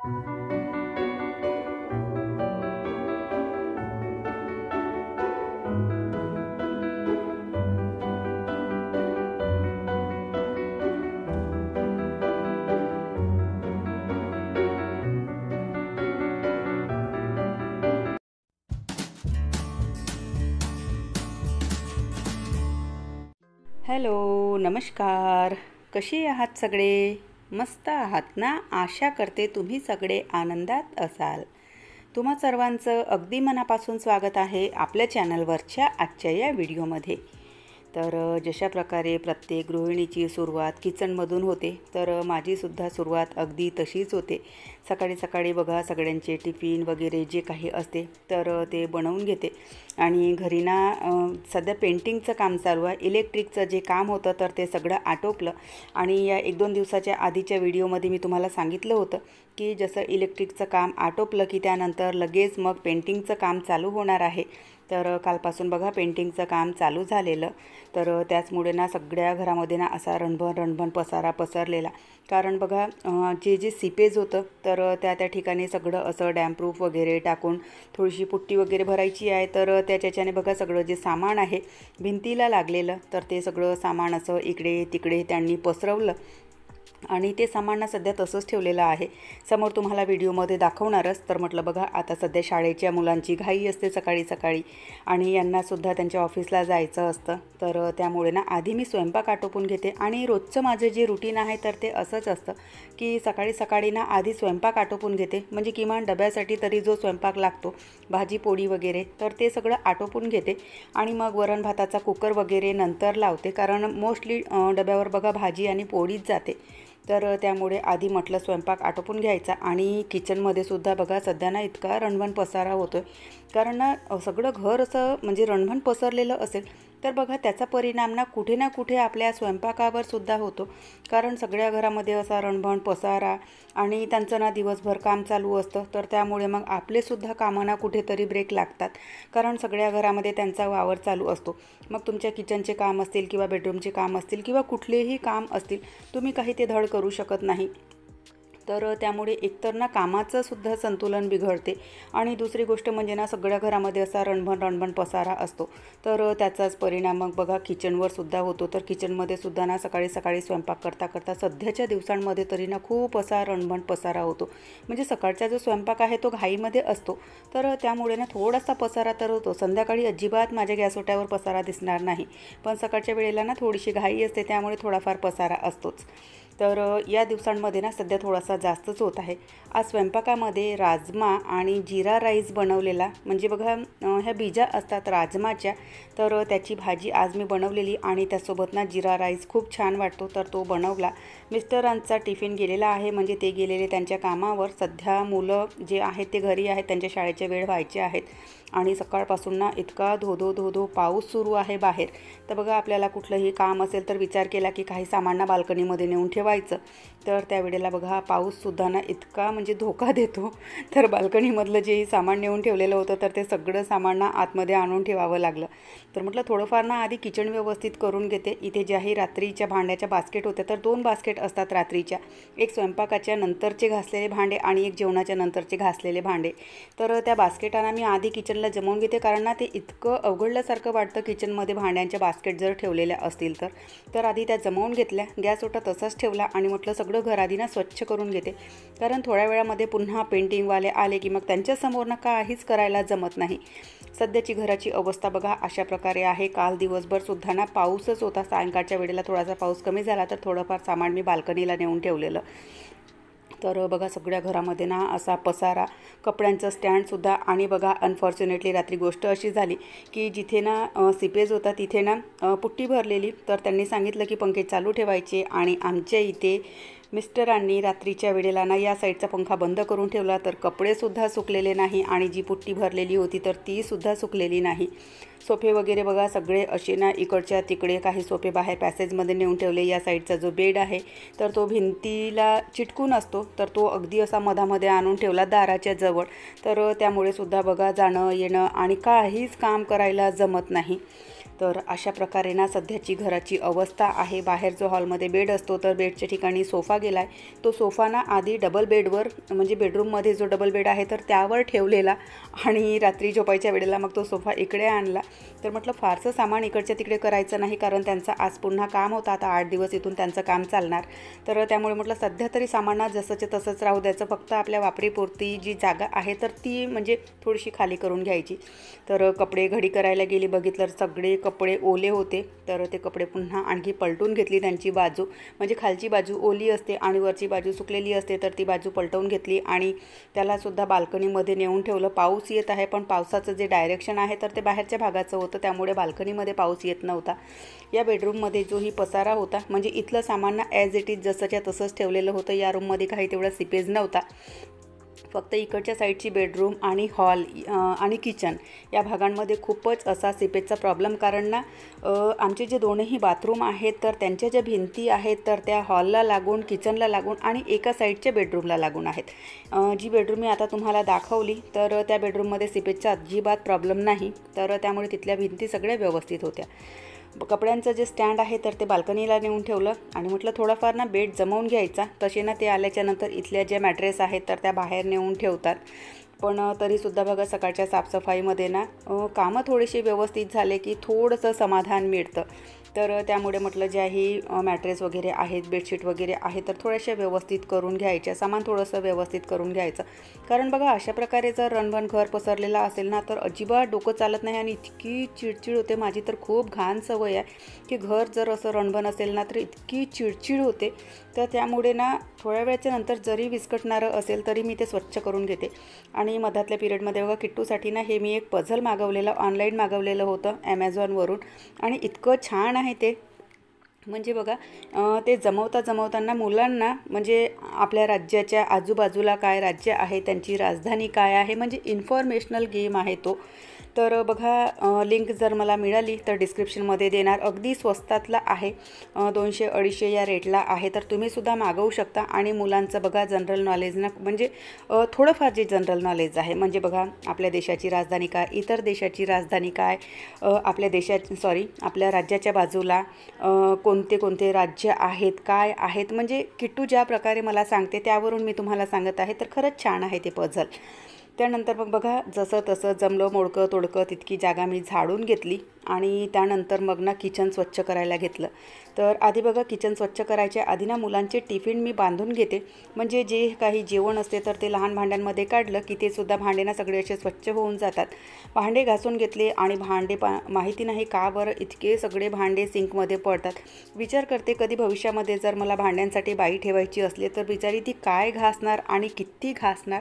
Hello, नमस्कार. कसे आहात सगळे? मस्त आहात ना? आशा करते तुम्ही सगळे आनंदात असाल. तुम्हा सर्वांचं अगदी मनापासून स्वागत आहे आपल्या चॅनलवरच्या आजच्या या व्हिडिओमध्ये. तर जशा प्रकारे प्रत्येक गृहिणीची सुरुवात किचनमधून होते, तर माझीसुद्धा सुरुवात अगदी तशीच होते. सकाळी सकाळी बघा सगळ्यांचे टिफिन वगैरे जे काही असते तर ते बनवून घेते. आणि घरी ना सध्या पेंटिंगचं काम चालू आहे. इलेक्ट्रिकचं जे काम होतं तर ते सगळं आटोपलं. आणि या 1-2 दिवसाच्या आधीच्या व्हिडिओमध्ये मी तुम्हाला सांगितलं होतं की जसं इलेक्ट्रिकचं काम आटोपलं की त्यानंतर लगेच मग पेंटिंगचं काम चालू होणार आहे. तर कालपासून बघा पेंटिंगचं काम चालू झालेलं. तर त्याचमुळे ना सगळ्या घरामध्ये ना असा रणभण पसारा पसरलेला. कारण बघा जे सीपेज होतं तर त्या ठिकाणी सगळं असं डॅम्पप्रूफ वगैरे टाकून थोडीशी पुट्टी वगैरे भरायची आहे. तर त्याच्याने बघा सगळं जे सामान आहे भिंतीला लागलेलं तर ते सगळं सामान असं इकडे तिकडे त्यांनी पसरवलं. आणि ते सामान सध्या तसंच ठेवलेलं आहे. समोर तुम्हाला व्हिडिओमध्ये दाखवणारच. तर म्हटलं बघा आता सध्या शाळेच्या मुलांची घाई असते सकाळी सकाळी आणि यांनासुद्धा त्यांच्या ऑफिसला जायचं असतं. तर त्यामुळे ना आधी मी स्वयंपाक आटोपून घेते. आणि रोजचं माझं जे रुटीन आहे तर ते असंच असतं की सकाळी सकाळी ना आधी स्वयंपाक आटोपून घेते. म्हणजे किमान डब्यासाठी तरी जो स्वयंपाक लागतो भाजी पोळी वगैरे तर ते सगळं आटोपून घेते. आणि मग वरण भाताचा कुकर वगैरे नंतर लावते. कारण मोस्टली डब्यावर बघा भाजी आणि पोळीच जाते. तर त्यामुळे आधी म्हटलं स्वयंपाक आटोपून घ्यायचा. आणि किचनमध्ये सुद्धा बघा सध्या ना इतका रणभण पसारा होतो आहे. कारण ना सगळं घर असं म्हणजे रणभण पसरलेलं असेल तर बघा त्याचा परिणाम ना कुठे आपल्या स्वयंपाकावर सुद्धा होतो. कारण सगळ्या घरामध्ये असा रणभण पसारा आणि त्यांचं ना दिवसभर काम चालू असतं. तर त्यामुळे मग आपलेसुद्धा कामांना कुठेतरी ब्रेक लागतात. कारण सगळ्या घरामध्ये त्यांचा वावर चालू असतो. मग तुमच्या किचनचे काम असतील किंवा बेडरूमचे काम असतील किंवा कुठलेही काम असतील, तुम्ही काही ते धड करू शकत नाही. तर त्यामुळे एकतर ना कामाचं सुद्धा संतुलन बिघडते. आणि दुसरी गोष्ट म्हणजे ना सगळ्या घरामध्ये असा रणभण पसारा असतो. तर त्याचाच परिणाम मग बघा किचनवर सुद्धा होतो. तर किचनमध्ये सुद्धा ना सकाळी सकाळी स्वयंपाक करता सध्याच्या दिवसांमध्ये तरी ना खूप असा रणभण पसारा होतो. म्हणजे सकाळचा जो स्वयंपाक आहे तो घाईमध्ये असतो. तर त्यामुळे ना थोडासा पसारा तर होतो. संध्याकाळी अजिबात माझ्या गॅसओट्यावर पसारा दिसणार नाही. पण सकाळच्या वेळेला ना थोडीशी घाई असते त्यामुळे थोडाफार पसारा असतोच. तर या दिवसांमध्ये ना सध्या थोडासा जास्तच होत आहे. आज स्वयंपाकामध्ये राजमा आणि जिरा राईस बनवलेला. म्हणजे बघा ह्या बीजा असतात राजमाच्या, तर त्याची भाजी आज मी बनवलेली. आणि त्यासोबत ना जिरा राईस खूप छान वाटतो तर तो बनवला. मिस्टरांचा टिफिन गेलेला आहे म्हणजे ते गेलेले त्यांच्या कामावर. सध्या मुलं जे आहेत ते घरी आहेत, त्यांच्या शाळेचे वेळ व्हायचे आहेत. आणि सकाळपासून ना इतका धो पाऊस सुरू आहे बाहेर. तर बघा आपल्याला कुठलंही काम असेल तर विचार केला की काही सामान्य बाल्कनीमध्ये नेऊन ठेवायचं. तर त्यावेळेला बघा पाऊससुद्धा ना इतका म्हणजे धोका देतो. तर बाल्कनीमधलं जेही सामान नेऊन ठेवलेलं होतं तर ते सगळं सामान ना आतमध्ये आणून ठेवावं लागलं. तर म्हटलं थोडंफार ना आधी किचन व्यवस्थित करून घेते. इथे ज्याही रात्रीच्या भांड्याच्या बास्केट होत्या तर 2 बास्केट असतात रात्रीच्या. एक स्वयंपाकाच्या नंतरचे घासलेले भांडे आणि एक जेवणाच्या नंतरचे घासलेले भांडे. तर त्या बास्केटांना मी आधी किचनला जमवून घेते. कारण ना ते इतकं अवघडल्यासारखं वाटतं किचनमध्ये भांड्यांच्या बास्केट जर ठेवलेल्या असतील तर आधी त्या जमवून घेतल्या. गॅस ओटा तसाच ठेवला आणि म्हटलं सगळं घर आधी ना स्वच्छ करून घेते. कारण थोड्या वेळामध्ये पुन्हा पेंटिंगवाले आले की मग त्यांच्यासमोर ना काहीच करायला जमत नाही. सध्याची घराची अवस्था बघा अशा प्रकारे आहे. काल दिवसभर सुद्धा ना पाऊसच होता. सायंकाळच्या वेळेला थोडासा पाऊस कमी झाला तर थोडंफार सामान मी बाल्कनीला नेऊन ठेवलेलं. तर बघा सगळ्या घरामध्ये ना असा पसारा, कपड्यांचं स्टँडसुद्धा. आणि बघा अनफॉर्च्युनेटली रात्री गोष्ट अशी झाली की जिथे ना सिपेज होता तिथे ना पुट्टी भरलेली. तर त्यांनी सांगितलं की पंखे चालू ठेवायचे. आणि आमच्या इथे मिस्टरांनी रात्रीच्या वेळेला ना या साईडचा पंखा बंद करून ठेवला. तर कपडेसुद्धा सुकलेले नाही आणि जी पुट्टी भरलेली होती तर तीसुद्धा सुकलेली नाही. सोफे वगैरे बघा सगळे असे ना इकडच्या तिकडे. काही सोफे बाहेर पॅसेजमध्ये नेऊन ठेवले. या साईडचा जो बेड आहे तर तो भिंतीला चिटकून असतो तर तो अगदी असा मधामध्ये आणून ठेवला दाराच्या जवळ. तर त्यामुळे सुद्धा बघा जाणं येणं आणि काहीच काम करायला जमत नाही. तर अशा प्रकारे ना सध्याची घराची अवस्था आहे। बाहेर जो हॉलमध्ये बेड असतो तर बेडच्या ठिकाणी सोफा गेला आहे। तो सोफा ना आधी डबल बेडवर म्हणजे बेडरूममध्ये जो डबल बेड आहे तर त्यावर ठेवलेला आणि रात्री झोपायच्या वेळेला मग तो सोफा इकडे आणला। तर म्हटलं फारसं सामान इकडच्या तिकडे करायचं नाही, कारण त्यांचा आज पुन्हा काम होतं, आता 8 दिवस इथून त्यांचं काम चालणार। तर त्यामुळे म्हटलं सध्या तरी सामान जसंचे तसंच राहू द्यायचं, फक्त आपल्या वापरीपुरती जी जागा आहे तर ती म्हणजे थोडीशी खाली करून घ्यायची। तर कपडे घडी करायला गेली, बघितलं सगळे कपडे ओले होते, तर ते कपडे पुन्हा आणखी पलटून घेतली त्यांची बाजू, म्हणजे खालची बाजू ओली असते आणि वरची बाजू सुकलेली असते, तर ती बाजू पलटवून घेतली आणि त्यालासुद्धा बाल्कनीमध्ये नेऊन ठेवलं। पाऊस येत आहे पण पावसाचं जे डायरेक्शन आहे तर ते बाहेरच्या भागाचं होतं, त्यामुळे बाल्कनीमध्ये पाऊस येत नव्हता। या बेडरूममध्ये जो ही पसारा होता म्हणजे इथलं सामान ना ॲज इट इज जसंच्या तसंच ठेवलेलं होतं। या रूममध्ये काही तेवढा सिपेज नव्हता, फक्त इकडच्या साईडची बेडरूम आणि हॉल आणि किचन या भागांमध्ये खूपच असा सिपेजचा प्रॉब्लेम, कारण ना आमचे जे दोनही बाथरूम आहेत तर त्यांच्या ज्या भिंती आहेत तर त्या हॉलला लागून, किचनला लागून आणि एका साईडच्या बेडरूमला लागून आहेत। जी बेडरूम मी आता तुम्हाला दाखवली तर त्या बेडरूममध्ये सिपेजचा अजिबात प्रॉब्लेम नाही, तर त्यामुळे तिथल्या भिंती सगळ्या व्यवस्थित होत्या। कपड्यांचं जे स्टँड आहे तर ते बाल्कनीला नेऊन ठेवलं आणि म्हटलं थोडाफार ना बेड जमवून घ्यायचा। तसे ना ते आल्याच्यानंतर इथल्या ज्या मॅट्रेस आहेत तर त्या बाहेर नेऊन ठेवतात, पण तरीसुद्धा बघा सकाळच्या साफसफाईमध्ये ना कामं थोडेसे व्यवस्थित झाले की थोडंसं समाधान मिळतं। तर त्यामुळे म्हटलं ज्याही मॅट्रेस वगैरे आहेत, बेडशीट वगैरे आहे तर थोड्याशा व्यवस्थित करून घ्यायच्या, सामान थोडंसं व्यवस्थित करून घ्यायचं। कारण बघा अशा प्रकारे जर रणवन घर पसरलेलं असेल ना तर अजिबात डोकं चालत नाही आणि इतकी चिडचिड होते। माझी तर खूप घाण सवय आहे की घर जर असं रणवन असेल ना तर इतकी चिडचिड होते, तर त्यामुळे ना थोड्या वेळाच्या नंतर जरी विस्कटणारं असेल तरी मी ते स्वच्छ करून घेते। आणि मधातल्या पिरियडमध्ये बघा किट्टूसाठी ना हे मी एक पझल मागवलेलं, ऑनलाईन मागवलेलं होतं ॲमेझॉनवरून, आणि इतकं छान आहे ते, म्हणजे बघा ते जमवताना मुलांना म्हणजे आपल्या राज्याच्या आजूबाजूला काय राज्य आहे, त्यांची राजधानी काय आहे, म्हणजे इन्फॉर्मेशनल गेम आहे तो। तर बघा लिंक जर मला मिळाली तर डिस्क्रिप्शनमध्ये देणार, अगदी स्वस्तातला आहे, 200-250 या रेटला आहे, तर तुम्हीसुद्धा मागवू शकता। आणि मुलांचं बघा जनरल नॉलेज ना म्हणजे थोडंफार जे जनरल नॉलेज आहे, म्हणजे बघा आपल्या देशाची राजधानी काय, इतर देशाची राजधानी काय, आपल्या राज्याच्या बाजूला कोणते कोणते राज्य आहेत, काय आहेत, म्हणजे किट्टू ज्या प्रकारे मला सांगते त्यावरून मी तुम्हाला सांगत आहे, तर खरंच छान आहे ते पझल। त्यानंतर मग बघा जसं तसं जमलं मोडकं तोडकं तितकी जागा मी झाडून घेतली आणि त्यानंतर मग ना किचन स्वच्छ करायला घेतलं। तर आधी बघा किचन स्वच्छ करायच्या आधी ना मुलांचे टिफिन मी बांधून घेते, म्हणजे जे काही जेवण असते तर ते लहान भांड्यांमध्ये काढलं की ते सुद्धा भांडे ना सगळे असे स्वच्छ होऊन जातात। भांडे घासून घेतले आणि भांडे माहिती नाही का बरं इतके सगळे भांडे सिंकमध्ये पडतात। विचार करते कधी भविष्यामध्ये जर मला भांड्यांसाठी बाई ठेवायची असली तर बिचारी ती काय घासणार आणि किती घासणार,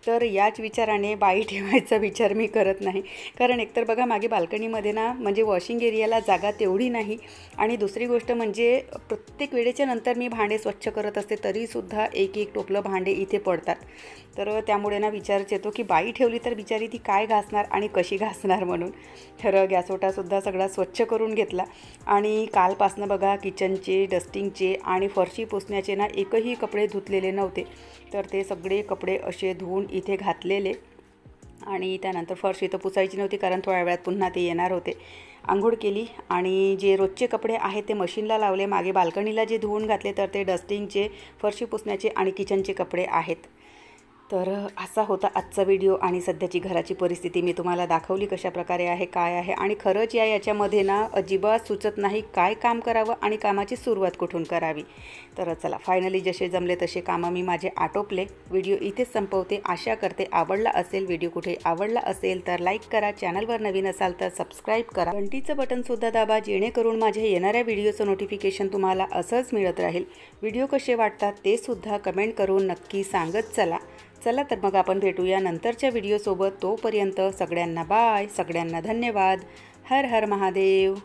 तर याच विचाराने बाई ठेवायचा विचार मी करत नाही। कारण एकतर बघा मागे बाल्कनीमध्ये ना म्हणजे वॉशिंग एरियाला जागा तेवढी नाही, आणि दुसरी गोष्ट म्हणजे प्रत्येक वेळेच्या नंतर मी भांडे स्वच्छ करत असते तरीसुद्धा एक एक टोपलं भांडे इथे पडतात। तर त्यामुळे ना विचारच येतो की बाई ठेवली तर बिचारी ती काय घासणार आणि कशी घासणार म्हणून। तर गॅसओटासुद्धा सगळा स्वच्छ करून घेतला आणि कालपासनं बघा किचनचे, डस्टिंगचे आणि फरशी पुसण्याचे ना एकही कपडे धुतलेले नव्हते, तर ते सगळे कपडे असे धुवून इथे घातलेले आणि त्यानंतर फरशी तर पुसायची नव्हती कारण थोड्या वेळात पुन्हा ते येणार होते। आंघोळ केली आणि जे रोजचे कपडे आहेत ते मशीनला लावले, मागे बाल्कनीला जे धुवून घातले तर ते डस्टिंगचे, फरशी पुसण्याचे आणि किचनचे कपडे आहेत। तर असा होता आजचा व्हिडिओ आणि सध्याची घराची परिस्थिती मी तुम्हाला दाखवली कशा प्रकारे आहे, काय आहे, आणि खरंच याच्यामध्ये ना अजिबात सुचत नाही काय काम करावं आणि कामाची सुरुवात कुठून करावी। तर चला फायनली जसे जमले तसे कामं मी माझे आटोपले। व्हिडिओ इथेच संपवते, आशा करते आवडला असेल। व्हिडिओ कुठे आवडला असेल तर लाईक करा, चॅनलवर नवीन असाल तर सबस्क्राईब करा, घंटीचं बटनसुद्धा दाबा जेणेकरून माझ्या येणाऱ्या व्हिडिओचं नोटिफिकेशन तुम्हाला असंच मिळत राहील। व्हिडिओ कसे वाटतात ते सुद्धा कमेंट करून नक्की सांगत चला। तर मग आपण भेटूया नंतरच्या व्हिडिओसोबत, तोपर्यंत सगळ्यांना बाय, सगळ्यांना धन्यवाद। हर हर महादेव।